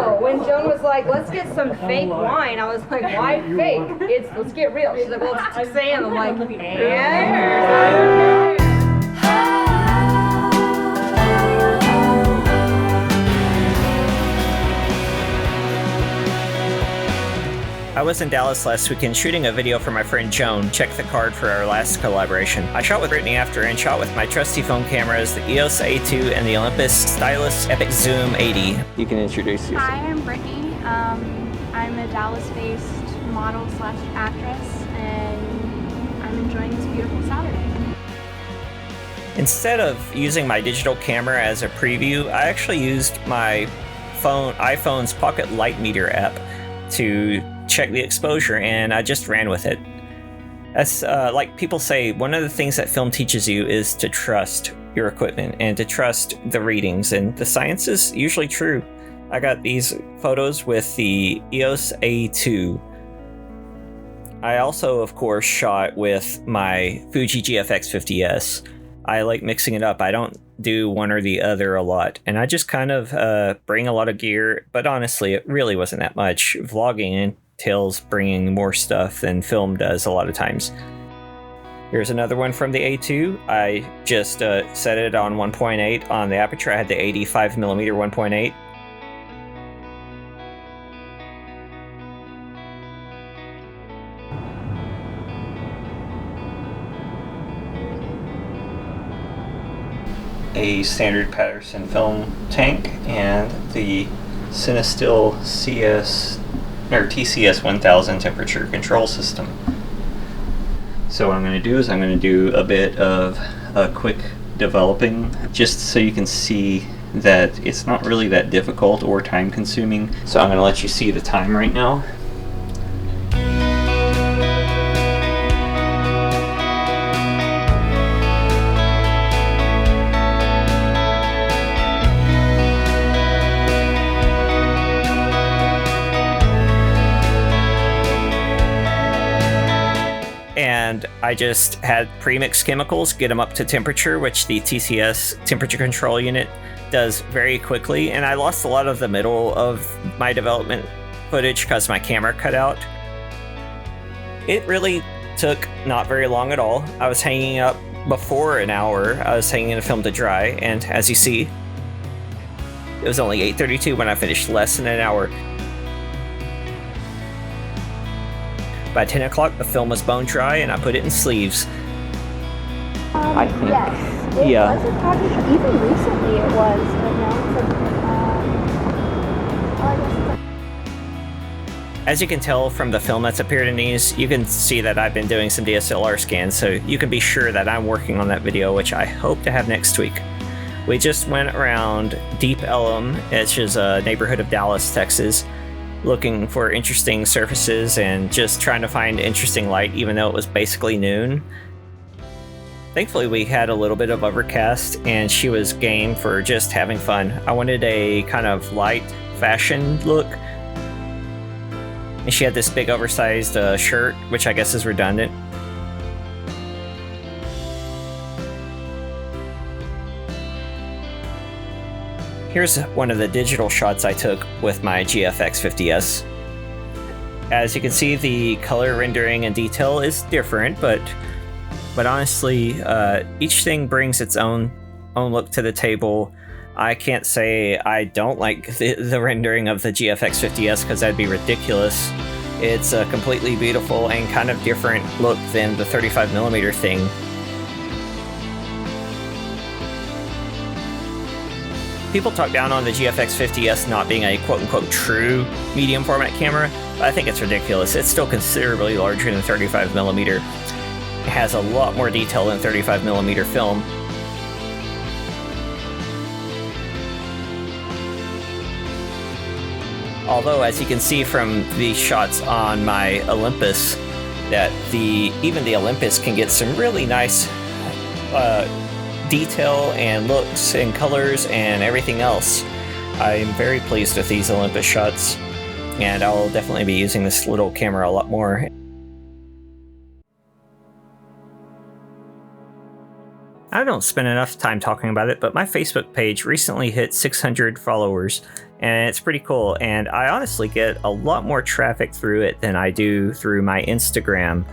know. When Joan was like, let's get some fake wine, I was like, why fake? Let's get real. She's like, well, it's Sam. I'm like, yeah. I was in Dallas last weekend shooting a video for my friend Joan. Check the card for our last collaboration. I shot with Brittany after and shot with my trusty phone cameras, the EOS A2 and the Olympus Stylus Epic Zoom 80. You can introduce yourself. Hi, I'm Brittany. I'm a Dallas-based model / actress, and I'm enjoying this beautiful Saturday. Instead of using my digital camera as a preview, I actually used my iPhone's Pocket Light Meter app to check the exposure, and I just ran with it. That's like people say, one of the things that film teaches you is to trust your equipment and to trust the readings, and the science is usually true. I got these photos with the EOS A2. I also, of course, shot with my Fuji GFX 50S. I like mixing it up. I don't do one or the other a lot, and I just kind of bring a lot of gear, but honestly, it really wasn't that much. Vlogging entails bringing more stuff than film does a lot of times. Here's another one from the A2. I just set it on 1.8 on the aperture. I had the 85mm 1.8. A standard Patterson film tank and the Cinestill TCS-1000 temperature control system. So what I'm going to do is I'm going to do a bit of a quick developing, just so you can see that it's not really that difficult or time consuming. So I'm going to let you see the time right now. And I just had pre-mixed chemicals, get them up to temperature, which the TCS temperature control unit does very quickly. And I lost a lot of the middle of my development footage because my camera cut out. It really took not very long at all. I was hanging up before an hour. I was hanging the film to dry, and as you see, it was only 8:32 when I finished, less than an hour. By 10 o'clock, the film was bone dry, and I put it in sleeves. I think, yes, it yeah. was a project. Even recently it was, but now it's As you can tell from the film that's appeared in these, you can see that I've been doing some DSLR scans, so you can be sure that I'm working on that video, which I hope to have next week. We just went around Deep Ellum, which is a neighborhood of Dallas, Texas, looking for interesting surfaces and just trying to find interesting light, even though it was basically noon. Thankfully, we had a little bit of overcast, and she was game for just having fun. I wanted a kind of light fashion look, and she had this big oversized shirt, which I guess is redundant. Here's one of the digital shots I took with my GFX 50S. As you can see, the color rendering and detail is different, but honestly, each thing brings its own look to the table. I can't say I don't like the rendering of the GFX 50S, because that'd be ridiculous. It's a completely beautiful and kind of different look than the 35mm thing. People talk down on the GFX 50S not being a quote-unquote true medium format camera, but I think it's ridiculous. It's still considerably larger than 35mm. It has a lot more detail than 35mm film. Although, as you can see from these shots on my Olympus, that even the Olympus can get some really nice detail and looks and colors and everything else. I'm very pleased with these Olympus shots, and I'll definitely be using this little camera a lot more. I don't spend enough time talking about it, but my Facebook page recently hit 600 followers, and it's pretty cool. And I honestly get a lot more traffic through it than I do through my Instagram.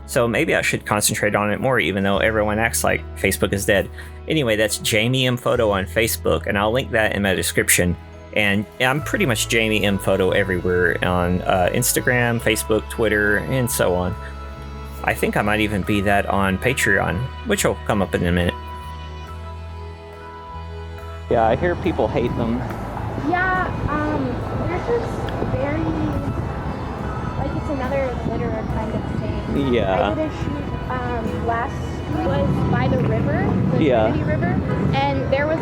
So maybe I should concentrate on it more, even though everyone acts like Facebook is dead. Anyway, that's Jamie M Photo on Facebook, and I'll link that in my description. And I'm pretty much Jamie M Photo everywhere on Instagram, Facebook, Twitter, and so on. I think I might even be that on Patreon, which will come up in a minute. Yeah, I hear people hate them. Yeah, they're just very, like, it's another glitterer kind of thing. Yeah. I did a shoot last was by the river, the Yeah. Trinity River, and there was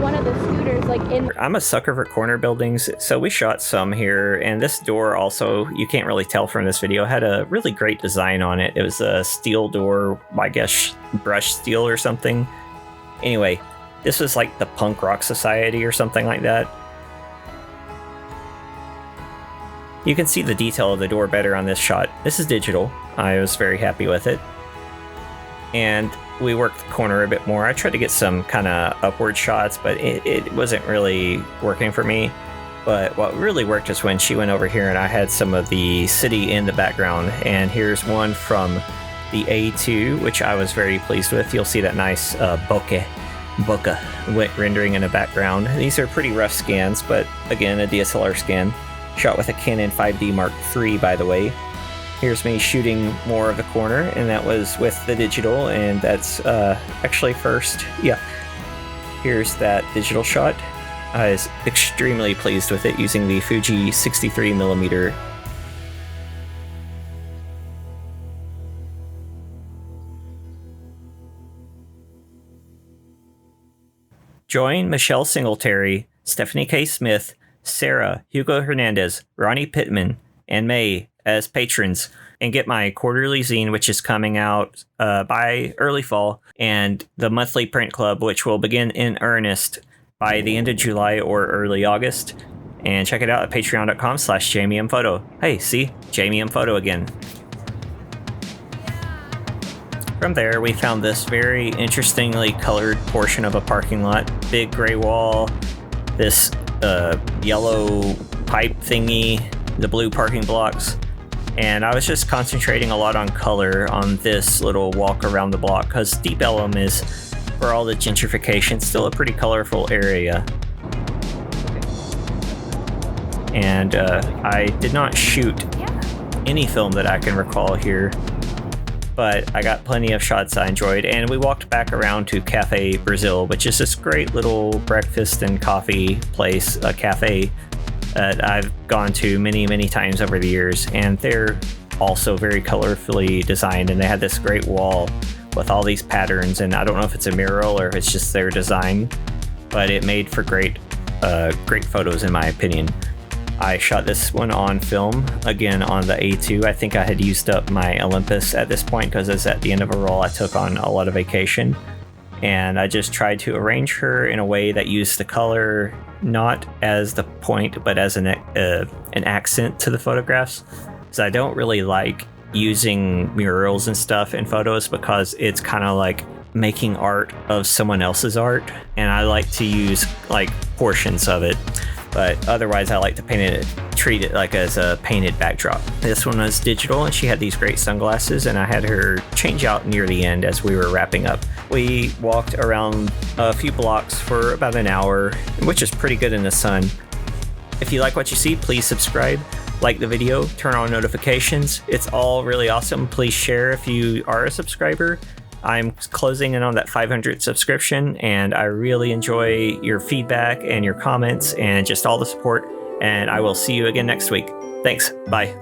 one of the scooters like in. I'm a sucker for corner buildings, so we shot some here, and this door also, you can't really tell from this video, had a really great design on it. It was a steel door, I guess brushed steel or something. Anyway, this was like the Punk Rock Society or something like that. You can see the detail of the door better on this shot. This is digital. I was very happy with it. And we worked the corner a bit more. I tried to get some kind of upward shots, but it wasn't really working for me. But what really worked is when she went over here and I had some of the city in the background. And here's one from the A2, which I was very pleased with. You'll see that nice bokeh rendering in the background. These are pretty rough scans, but again, a DSLR scan. Shot with a Canon 5D Mark III, by the way. Here's me shooting more of the corner, and that was with the digital, and that's actually first. Yeah, here's that digital shot. I was extremely pleased with it using the Fuji 63mm. Join Michelle Singletary, Stephanie K. Smith, Sarah, Hugo Hernandez, Ronnie Pittman, and May as patrons, and get my quarterly zine, which is coming out by early fall, and the monthly print club, which will begin in earnest by the end of July or early August. And check it out at patreon.com/JamieMPhoto. Hey, see? Jamie M Photo again. From there, we found this very interestingly colored portion of a parking lot. Big gray wall, this yellow pipe thingy, the blue parking blocks. And I was just concentrating a lot on color on this little walk around the block, because Deep Ellum is, for all the gentrification, still a pretty colorful area. And I did not shoot any film that I can recall here, but I got plenty of shots I enjoyed. And we walked back around to Cafe Brazil, which is this great little breakfast and coffee place, a cafe that I've gone to many, many times over the years. And they're also very colorfully designed, and they had this great wall with all these patterns, and I don't know if it's a mural or if it's just their design, but it made for great photos in my opinion. I shot this one on film, again on the A2. I think I had used up my Olympus at this point because it's at the end of a roll. I took on a lot of vacation, and I just tried to arrange her in a way that used the color not as the point, but as an accent to the photographs. Because I don't really like using murals and stuff in photos, because it's kind of like making art of someone else's art, and I like to use like portions of it. But otherwise, I like to treat it like as a painted backdrop. This one was digital, and she had these great sunglasses, and I had her change out near the end as we were wrapping up. We walked around a few blocks for about an hour, which is pretty good in the sun. If you like what you see, please subscribe, like the video, turn on notifications. It's all really awesome. Please share if you are a subscriber. I'm closing in on that 500 subscription, and I really enjoy your feedback and your comments and just all the support, and I will see you again next week. Thanks. Bye.